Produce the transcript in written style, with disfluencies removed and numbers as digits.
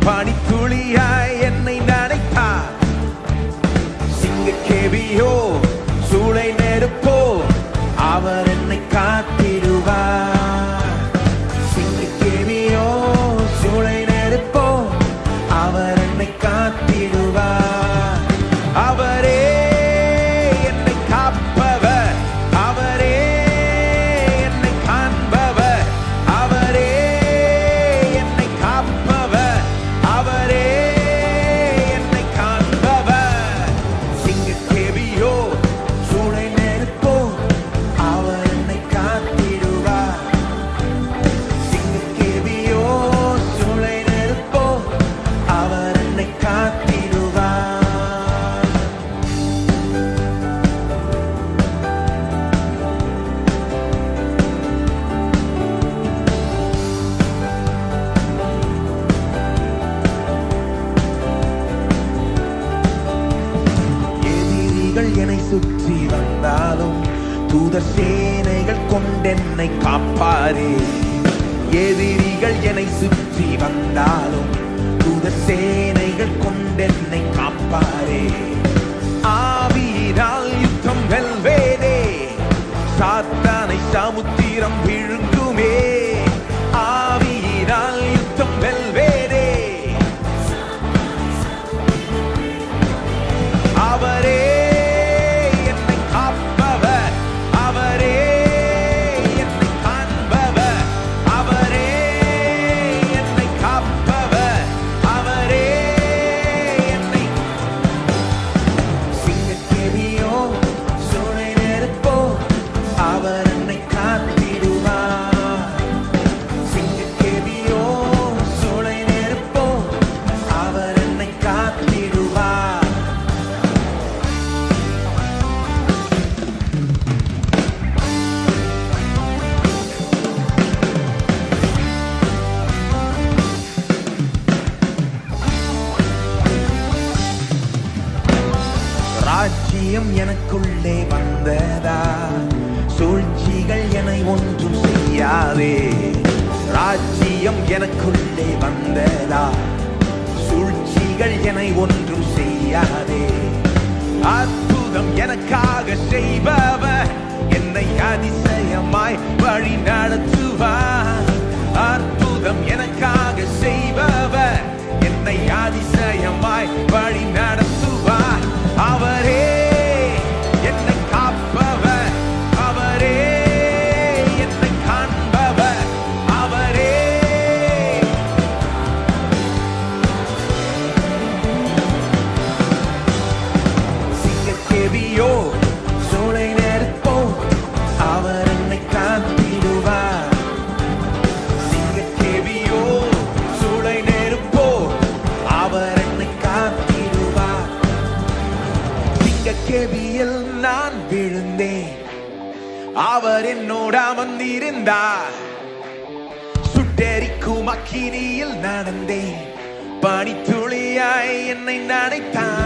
பனித்துளியாய் என்னை நனைத்தார். சிங்கக்கேபியோ சூளை நெருப்போ அவர் என்னை காத்திடுவார். சிங்கக்கேபியோ சூளை நெருப்போ அவர் என்னை காத்திடுவார். அவரே என்னை காப்பவர், அவரே என்னை காண்பவர், அவரே என்னை காப்பவர், அவரே என்னை காண்பவர். சிங்கக்கேபியோ சூளை நெருப்போ அவர் என்னை காத்திடுவார். சிங்கக்கேபியோ சூளை நெருப்போ அவர் என்னை காத்திடுவார். எதிரிகள் என்னை சுற்றி வந்தாலும் தூதர் சேனைகள் கொண்டென்னை காப்பாரே. எதிரிகள் என்னை சுற்றி வந்தாலும் தூதர் சேனைகள் கொண்டென்னை காப்பாரே. ஆவியினால் யுத்தம் வெல்வேனே, சாத்தானை சமுத்திரம் விழுங்குமே. ஆவியினால் யுத்தம் வெல்வேனே, அவரே என்னை காப்பவர், அவரே என்னை காண்பவர், அவரே என்னை காப்பவர், அவரே என்னை. சிங்கக்கேபியோ சூளை நெருப்போ அவர் என்னை காத்திடுவார். சிங்கக்கேபியோ சூளை நெருப்போ அவர் என்னை காத்திடுவார். ராஜ்யம் எனக்குள்ளே வந்ததா, சூழ்ச்சிகள் என்னை ஒன்றும் செய்யாதே. ராஜ்யம் எனக்குள்ளே வந்ததா, சூழ்ச்சிகள் என்னை ஒன்றும் செய்யாதே. அற்புதம் எனக்காக செய்பவர் என்னை அதிசயமாய் வழி நடத்துவார். அற்புதம் எனக்காக செய்பவர் என்னை அதிசயமாய் வழி நடத்துவார். அவரே என்னை காப்பவர், அவரே என்னை காண்பவர், அவரே. சிங்கக்கேபியோ சூளை நெருப்போ அவர் என்னை காத்திடுவார். சிங்கக்கேபியோ சூளை நெருப்போ அவர் என்னை காத்திடுவார். சிங்கக்கேபியில் நான் விழுந்தேன், அவர் என்னோட அமர்ந்திருந்தார். சுட்டெரிக்கும் அக்கினியில் நடந்தேன், பனித்துளியாய் என்னை நனைத்தார்.